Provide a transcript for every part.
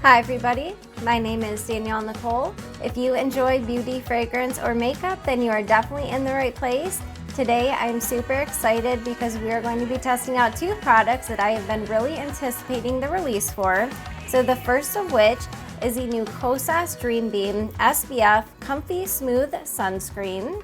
Hi everybody, my name is Danielle Nicole. If you enjoy beauty, fragrance, or makeup, then you are definitely in the right place. Today I'm super excited because we are going to be testing out two products that I have been really anticipating the release for. So the first of which is the new Kosas DreamBeam SPF Comfy Smooth Sunscreen.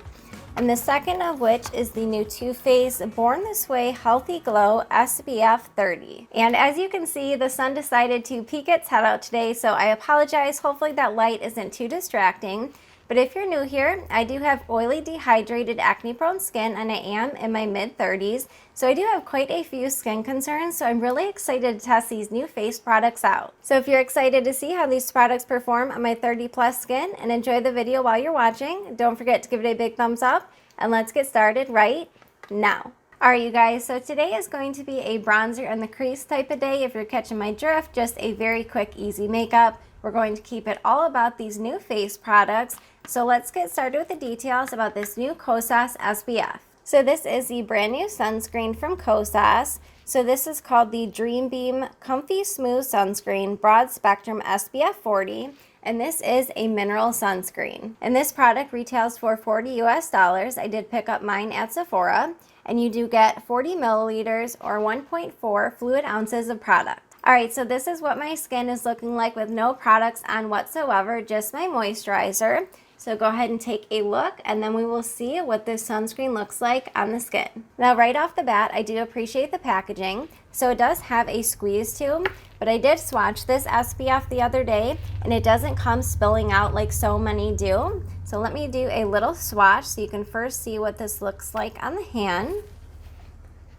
And the second of which is the new Too Faced Born This Way Healthy Glow SPF 30. And as you can see, the sun decided to peek its head out today, so I apologize. Hopefully that light isn't too distracting. But if you're new here, I do have oily dehydrated acne prone skin and I am in my mid-30s. So I do have quite a few skin concerns, so I'm really excited to test these new face products out. So if you're excited to see how these products perform on my 30 plus skin and enjoy the video while you're watching, don't forget to give it a big thumbs up and let's get started right now. Alright you guys, so today is going to be a bronzer and the crease type of day. If you're catching my drift, just a very quick, easy makeup. We're going to keep it all about these new face products. So let's get started with the details about this new Kosas SPF. So this is the brand new sunscreen from Kosas. So this is called the DreamBeam Comfy Smooth Sunscreen Broad Spectrum SPF 40. And this is a mineral sunscreen. And this product retails for $40 US. I did pick up mine at Sephora. And you do get 40 milliliters or 1.4 fluid ounces of product. Alright, so this is what my skin is looking like with no products on whatsoever, just my moisturizer. So go ahead and take a look and then we will see what this sunscreen looks like on the skin. Now right off the bat, I do appreciate the packaging. So it does have a squeeze tube, but I did swatch this SPF the other day and it doesn't come spilling out like so many do. So let me do a little swatch so you can first see what this looks like on the hand.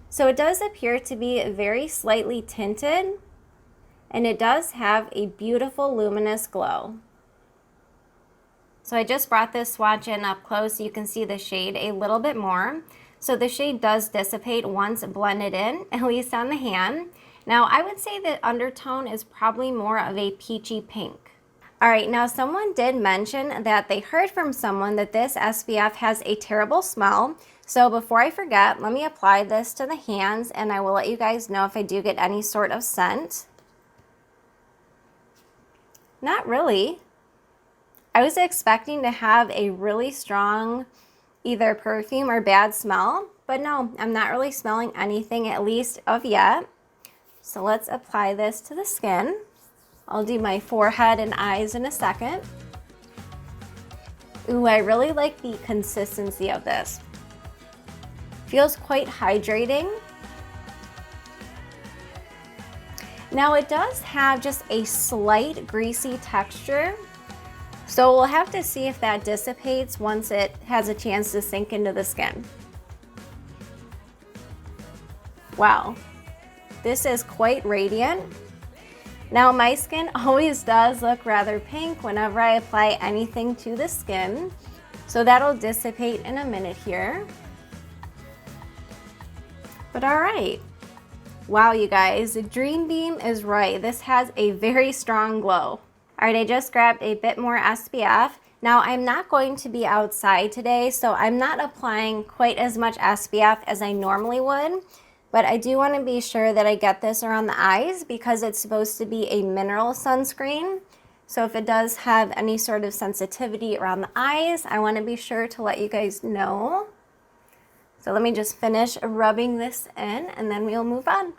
So it does appear to be very slightly tinted and it does have a beautiful luminous glow. So I just brought this swatch in up close so you can see the shade a little bit more. So the shade does dissipate once blended in, at least on the hand. Now I would say the undertone is probably more of a peachy pink. Alright, now someone did mention that they heard from someone that this SPF has a terrible smell. So before I forget, let me apply this to the hands and I will let you guys know if I do get any sort of scent. Not really. I was expecting to have a really strong either perfume or bad smell, but no, I'm not really smelling anything, at least of yet. So let's apply this to the skin. I'll do my forehead and eyes in a second. Ooh, I really like the consistency of this. Feels quite hydrating. Now it does have just a slight greasy texture. So we'll have to see if that dissipates once it has a chance to sink into the skin. Wow, this is quite radiant. Now my skin always does look rather pink whenever I apply anything to the skin. So that'll dissipate in a minute here. But all right. Wow, you guys, DreamBeam is right. This has a very strong glow. Alright, I just grabbed a bit more SPF. Now, I'm not going to be outside today, so I'm not applying quite as much SPF as I normally would. But I do want to be sure that I get this around the eyes because it's supposed to be a mineral sunscreen. So if it does have any sort of sensitivity around the eyes, I want to be sure to let you guys know. So let me just finish rubbing this in and then we'll move on.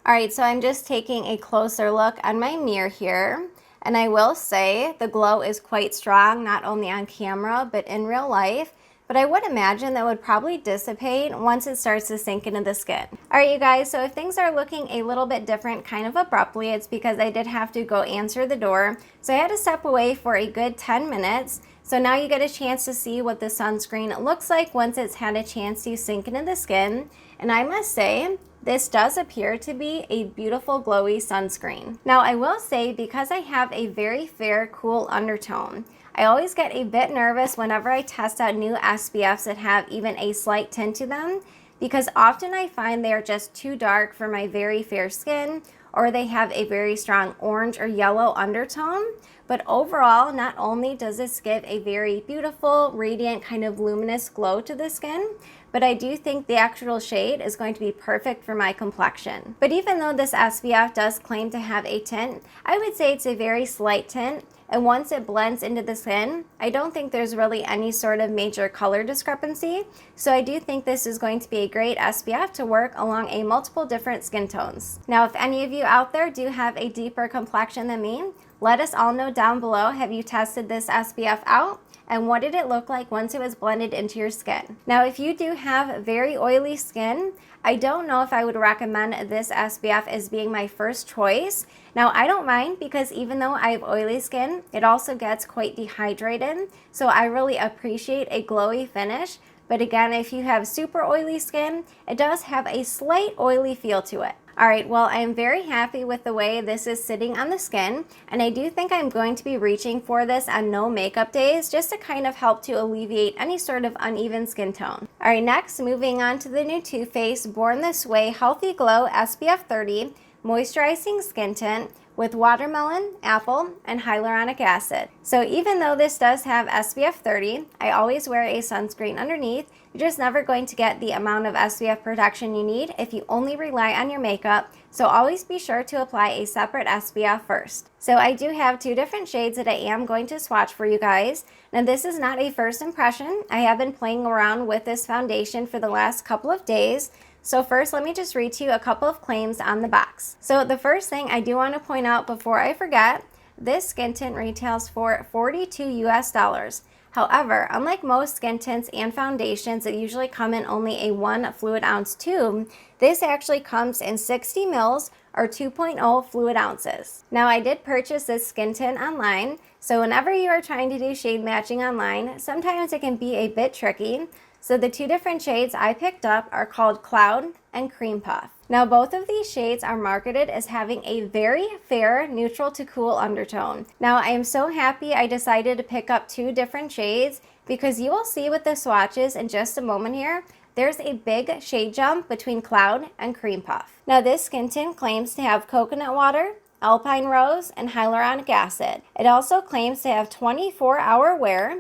Alright, so I'm just taking a closer look on my mirror here. And I will say the glow is quite strong, not only on camera, but in real life. But I would imagine that would probably dissipate once it starts to sink into the skin. Alright you guys, so if things are looking a little bit different kind of abruptly, it's because I did have to go answer the door. So I had to step away for a good 10 minutes. So now you get a chance to see what the sunscreen looks like once it's had a chance to sink into the skin. And I must say, this does appear to be a beautiful glowy sunscreen. Now I will say, because I have a very fair, cool undertone, I always get a bit nervous whenever I test out new SPFs that have even a slight tint to them, because often I find they are just too dark for my very fair skin, or they have a very strong orange or yellow undertone. But overall, not only does this give a very beautiful, radiant, kind of luminous glow to the skin, but I do think the actual shade is going to be perfect for my complexion. But even though this SPF does claim to have a tint, I would say it's a very slight tint. And once it blends into the skin, I don't think there's really any sort of major color discrepancy. So I do think this is going to be a great SPF to work along a multiple different skin tones. Now, if any of you out there do have a deeper complexion than me, let us all know down below, have you tested this SPF out? And what did it look like once it was blended into your skin? Now, if you do have very oily skin, I don't know if I would recommend this SPF as being my first choice. Now, I don't mind because even though I have oily skin, it also gets quite dehydrated. So I really appreciate a glowy finish. But again, if you have super oily skin, it does have a slight oily feel to it. All right, well, I am very happy with the way this is sitting on the skin, and I do think I'm going to be reaching for this on no makeup days just to kind of help to alleviate any sort of uneven skin tone. All right, next, moving on to the new Too Faced Born This Way Healthy Glow SPF 30 Moisturizing Skin Tint with watermelon, apple, and hyaluronic acid. So even though this does have SPF 30, I always wear a sunscreen underneath. You're just never going to get the amount of SPF protection you need if you only rely on your makeup, so always be sure to apply a separate SPF first. So I do have two different shades that I am going to swatch for you guys. Now this is not a first impression. I have been playing around with this foundation for the last couple of days. So first, let me just read to you a couple of claims on the box. So the first thing I do want to point out before I forget, this skin tint retails for $42 US. However, unlike most skin tints and foundations that usually come in only a 1 fluid ounce tube, this actually comes in 60 mils or 2.0 fluid ounces. Now, I did purchase this skin tint online, so whenever you are trying to do shade matching online, sometimes it can be a bit tricky. So the two different shades I picked up are called Cloud and Cream Puff. Now both of these shades are marketed as having a very fair neutral to cool undertone. Now I am so happy I decided to pick up two different shades because you will see with the swatches in just a moment here, there's a big shade jump between Cloud and Cream Puff. Now this skin tint claims to have coconut water, alpine rose, and hyaluronic acid. It also claims to have 24-hour wear,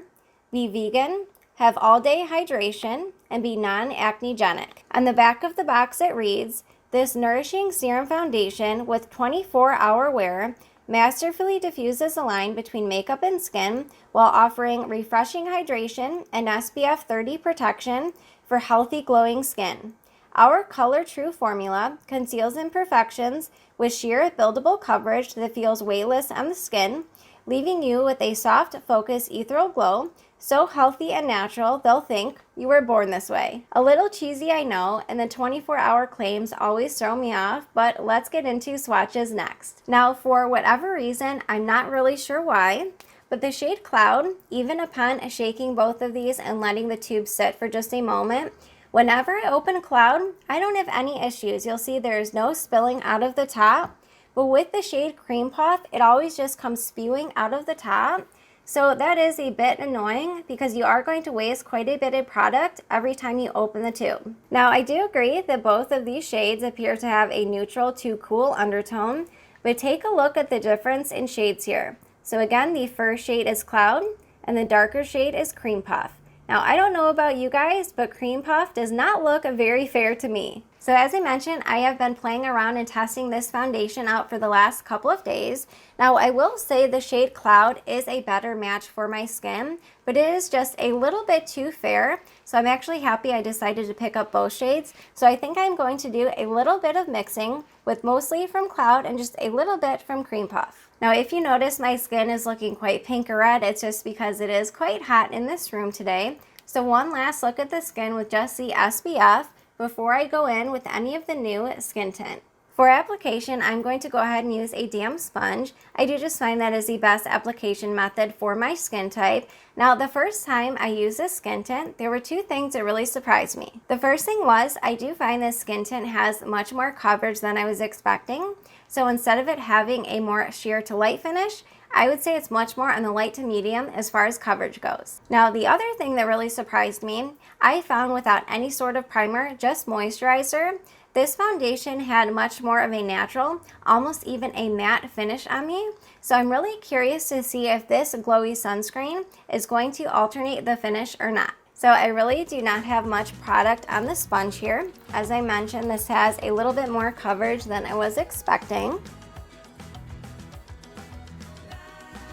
be vegan, have all-day hydration, and be non-acnegenic. On the back of the box it reads, this nourishing serum foundation with 24-hour wear masterfully diffuses the line between makeup and skin while offering refreshing hydration and SPF 30 protection for healthy glowing skin. Our Color True formula conceals imperfections with sheer buildable coverage that feels weightless on the skin, leaving you with a soft, focused, ethereal glow, so healthy and natural, they'll think you were born this way. A little cheesy, I know, and the 24-hour claims always throw me off, but let's get into swatches next. Now, for whatever reason, I'm not really sure why, but the shade Cloud, even upon shaking both of these and letting the tube sit for just a moment, whenever I open Cloud, I don't have any issues. You'll see there's no spilling out of the top, but with the shade Cream Puff, it always just comes spewing out of the top. So that is a bit annoying because you are going to waste quite a bit of product every time you open the tube. Now I do agree that both of these shades appear to have a neutral to cool undertone, but take a look at the difference in shades here. So again, the first shade is Cloud and the darker shade is Cream Puff. Now I don't know about you guys, but Cream Puff does not look very fair to me. So as I mentioned, I have been playing around and testing this foundation out for the last couple of days. Now I will say the shade Cloud is a better match for my skin, but it is just a little bit too fair. So I'm actually happy I decided to pick up both shades. So I think I'm going to do a little bit of mixing with mostly from Cloud and just a little bit from Cream Puff. Now if you notice my skin is looking quite pink or red, it's just because it is quite hot in this room today. So one last look at the skin with just the SPF before I go in with any of the new skin tint. For application, I'm going to go ahead and use a damp sponge. I do just find that is the best application method for my skin type. Now, the first time I used this skin tint, there were two things that really surprised me. The first thing was, I do find this skin tint has much more coverage than I was expecting. So instead of it having a more sheer to light finish, I would say it's much more on the light to medium as far as coverage goes. Now, the other thing that really surprised me, I found without any sort of primer, just moisturizer, this foundation had much more of a natural, almost even a matte finish on me. So I'm really curious to see if this glowy sunscreen is going to alternate the finish or not. So I really do not have much product on the sponge here. As I mentioned, this has a little bit more coverage than I was expecting.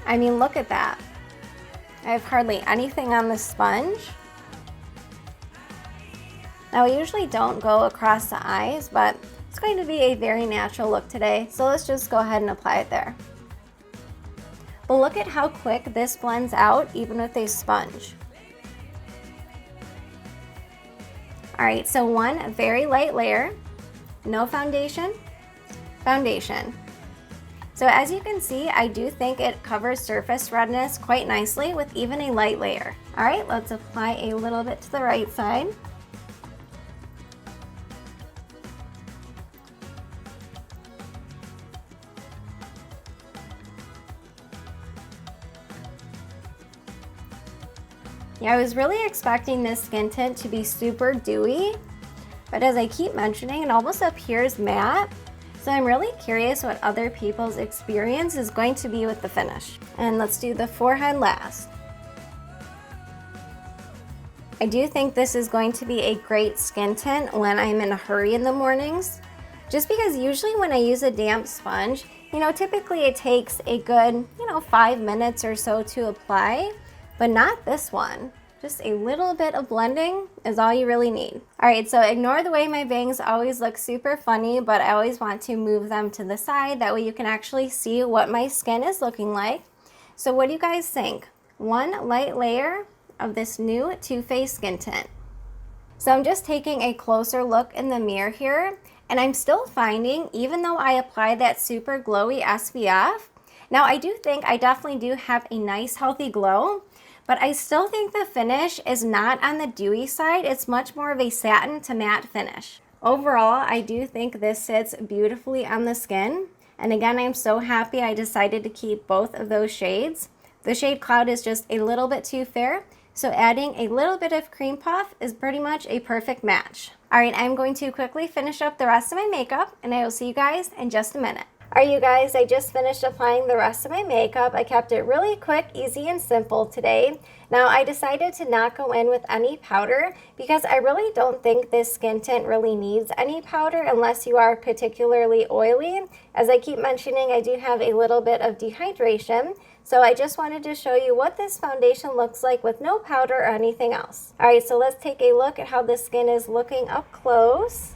I mean, look at that. I have hardly anything on the sponge. Now, I usually don't go across the eyes, but it's going to be a very natural look today. So let's just go ahead and apply it there. But look at how quick this blends out, even with a sponge. All right, so one very light layer, no foundation, foundation. So as you can see, I do think it covers surface redness quite nicely with even a light layer. All right, let's apply a little bit to the right side. Yeah, I was really expecting this skin tint to be super dewy, but as I keep mentioning, it almost appears matte. So I'm really curious what other people's experience is going to be with the finish. And let's do the forehead last. I do think this is going to be a great skin tint when I'm in a hurry in the mornings, just because usually when I use a damp sponge, typically it takes a good, 5 minutes or so to apply. But not this one. Just a little bit of blending is all you really need. All right, so ignore the way my bangs always look super funny, but I always want to move them to the side. That way you can actually see what my skin is looking like. So what do you guys think? One light layer of this new Too Faced skin tint. So I'm just taking a closer look in the mirror here, and I'm still finding, even though I applied that super glowy SPF, now I do think I definitely do have a nice healthy glow, but I still think the finish is not on the dewy side. It's much more of a satin to matte finish. Overall, I do think this sits beautifully on the skin. And again, I'm so happy I decided to keep both of those shades. The shade Cloud is just a little bit too fair, so adding a little bit of cream puff is pretty much a perfect match. All right, I'm going to quickly finish up the rest of my makeup, and I will see you guys in just a minute. All right, you guys, I just finished applying the rest of my makeup. I kept it really quick, easy, and simple today. Now, I decided to not go in with any powder because I really don't think this skin tint really needs any powder unless you are particularly oily. As I keep mentioning, I do have a little bit of dehydration. So I just wanted to show you what this foundation looks like with no powder or anything else. All right, so let's take a look at how the skin is looking up close.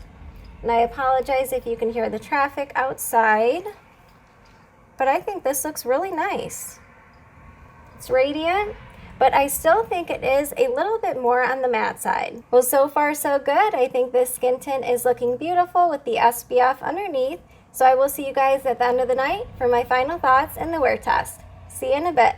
And I apologize if you can hear the traffic outside, but I think this looks really nice. It's radiant, but I still think it is a little bit more on the matte side. Well, so far so good. I think this skin tint is looking beautiful with the SPF underneath. So I will see you guys at the end of the night for my final thoughts and the wear test. See you in a bit.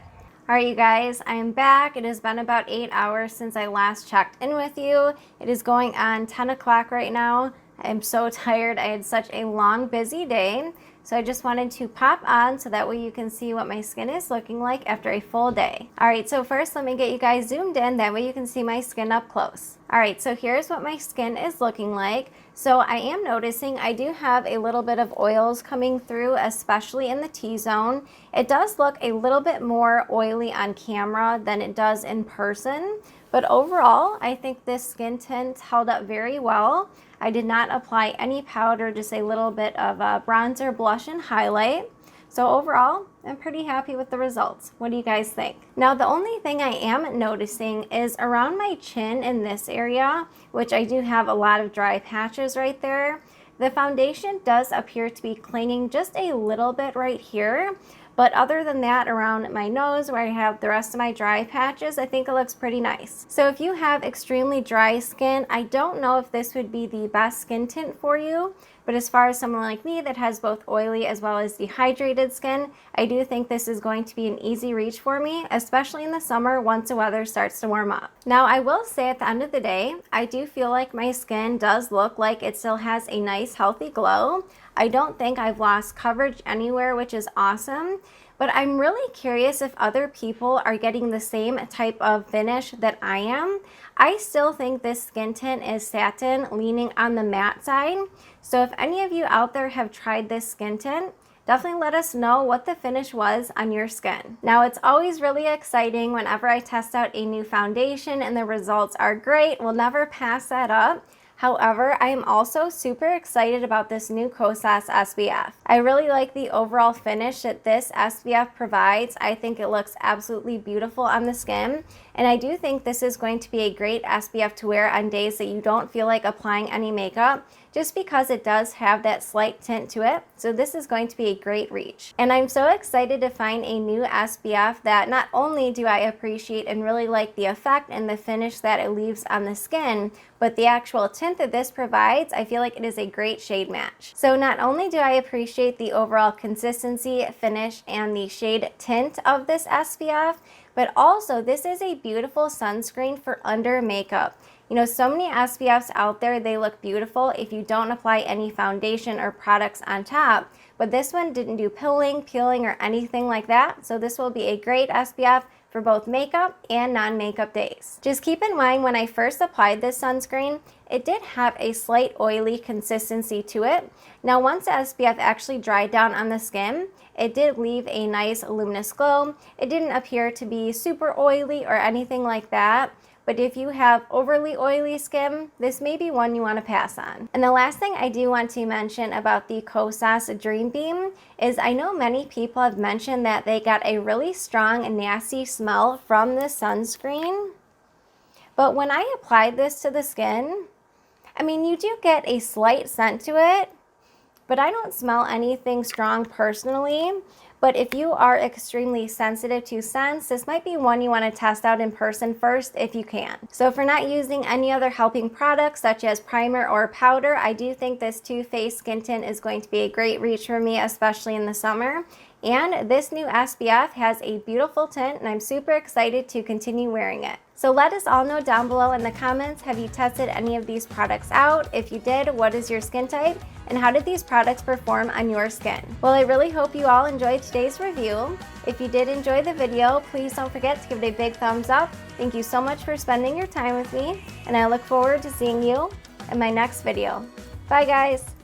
All right, you guys, I am back. It has been about 8 hours since I last checked in with you. It is going on 10 o'clock right now. I'm so tired. I had such a long, busy day. So I just wanted to pop on so that way you can see what my skin is looking like after a full day. All right, so first let me get you guys zoomed in. That way you can see my skin up close. All right, so here's what my skin is looking like. So I am noticing I do have a little bit of oils coming through, especially in the T-zone. It does look a little bit more oily on camera than it does in person. But overall, I think this skin tint held up very well. I did not apply any powder, just a little bit of bronzer, blush, and highlight. So overall, I'm pretty happy with the results. What do you guys think? Now, the only thing I am noticing is around my chin in this area, which I do have a lot of dry patches right there. The foundation does appear to be clinging just a little bit right here. But other than that, around my nose where I have the rest of my dry patches, I think it looks pretty nice. So if you have extremely dry skin, I don't know if this would be the best skin tint for you. But as far as someone like me that has both oily as well as dehydrated skin, I do think this is going to be an easy reach for me, especially in the summer once the weather starts to warm up. Now, I will say at the end of the day, I do feel like my skin does look like it still has a nice healthy glow. I don't think I've lost coverage anywhere, which is awesome. But I'm really curious if other people are getting the same type of finish that I am. I still think this skin tint is satin, leaning on the matte side. So if any of you out there have tried this skin tint, definitely let us know what the finish was on your skin. Now, it's always really exciting whenever I test out a new foundation and the results are great. We'll never pass that up. However, I am also super excited about this new Kosas SPF. I really like the overall finish that this SPF provides. I think it looks absolutely beautiful on the skin, and I do think this is going to be a great SPF to wear on days that you don't feel like applying any makeup, just because it does have that slight tint to it. So this is going to be a great reach. And I'm so excited to find a new SPF that not only do I appreciate and really like the effect and the finish that it leaves on the skin, but the actual tint that this provides, I feel like it is a great shade match. So not only do I appreciate the overall consistency, finish, and the shade tint of this SPF, but also this is a beautiful sunscreen for under makeup. You know, so many SPFs out there, they look beautiful if you don't apply any foundation or products on top, but this one didn't do pilling, peeling, or anything like that. So this will be a great SPF for both makeup and non-makeup days. Just keep in mind, when I first applied this sunscreen, it did have a slight oily consistency to it. Now, once the SPF actually dried down on the skin, it did leave a nice luminous glow. It didn't appear to be super oily or anything like that. But if you have overly oily skin, this may be one you want to pass on. And the last thing I do want to mention about the Kosas DreamBeam is I know many people have mentioned that they got a really strong and nasty smell from this sunscreen. But when I applied this to the skin, I mean, you do get a slight scent to it, but I don't smell anything strong personally. But if you are extremely sensitive to scents, this might be one you want to test out in person first if you can. So if you're not using any other helping products such as primer or powder, I do think this Too Faced Skin Tint is going to be a great reach for me, especially in the summer. And this new SPF has a beautiful tint, and I'm super excited to continue wearing it. So let us all know down below in the comments, have you tested any of these products out? If you did, what is your skin type? And how did these products perform on your skin? Well, I really hope you all enjoyed today's review. If you did enjoy the video, please don't forget to give it a big thumbs up. Thank you so much for spending your time with me, and I look forward to seeing you in my next video. Bye, guys.